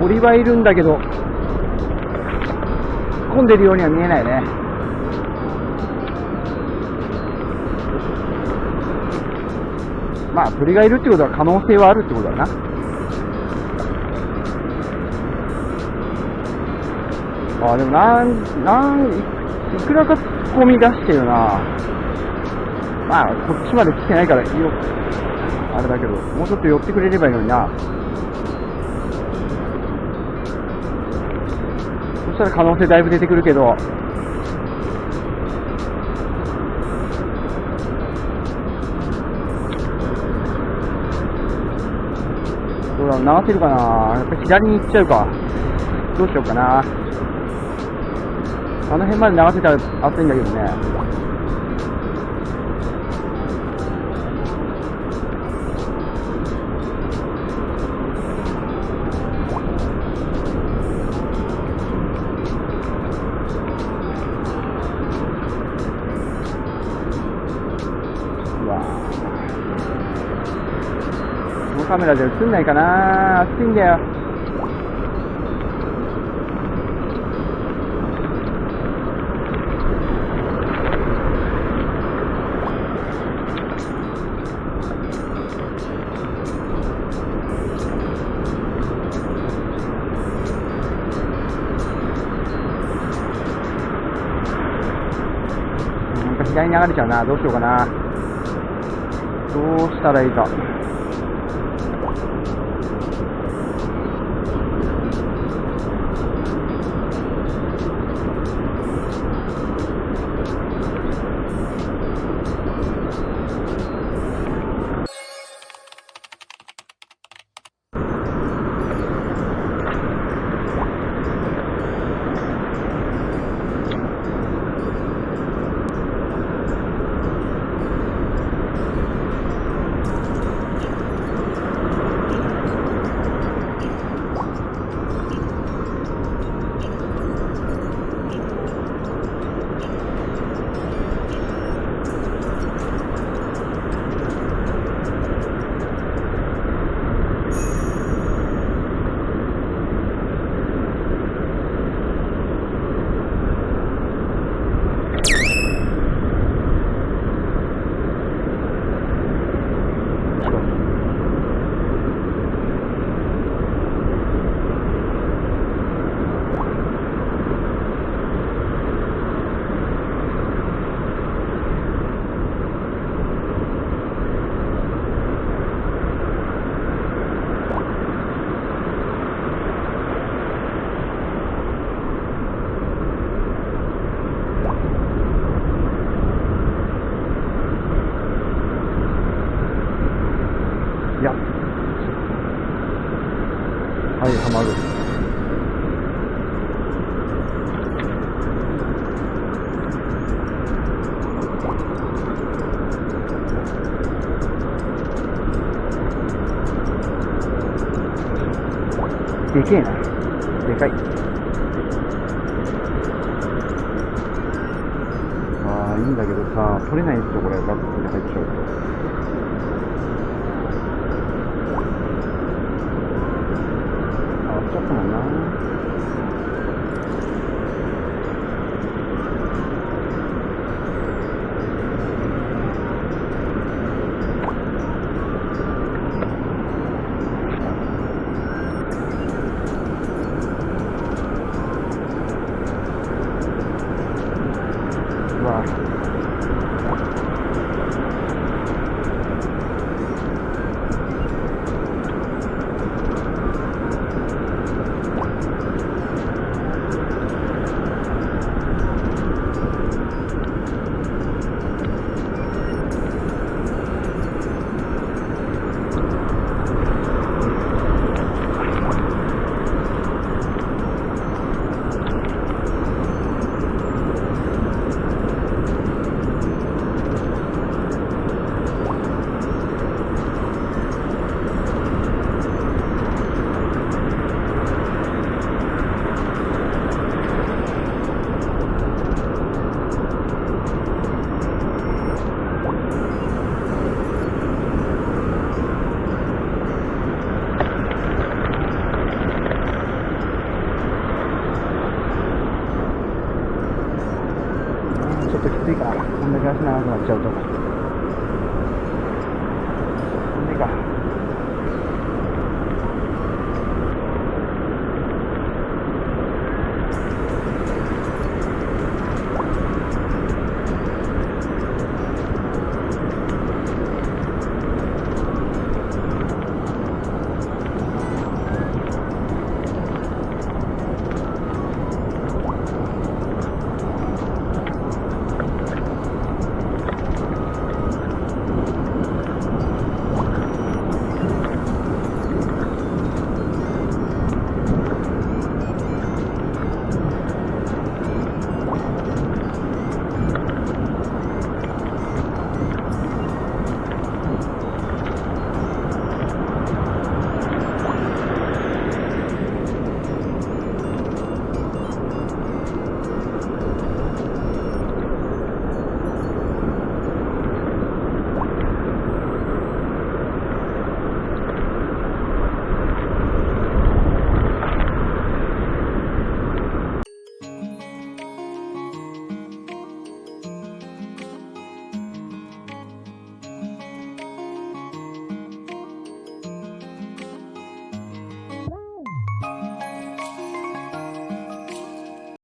鳥はいるんだけど混んでるようには見えないね。まあ鳥がいるってことは可能性はあるってことだな。あ、でもいくらか込み出してるな。まあこっちまで来てないからいいよ、あれだけど、もうちょっと寄ってくれればいいのにな。そしたら可能性だいぶ出てくるけど、どうだろう、流せるかな。やっぱり左に行っちゃうか。どうしようかな。あの辺まで流せたら熱いんだけどね。うわ、このカメラじゃ映んないかな。熱いんだよ。左に流れちゃうな。どうしようかな。どうしたらいいか。いや、はい、はまる。でけえな。でかい。ああ、いいんだけどさ、取れないんですよ、これ。バックに入っちゃうと。ちょっともんな。うわ、長くなっちゃうと。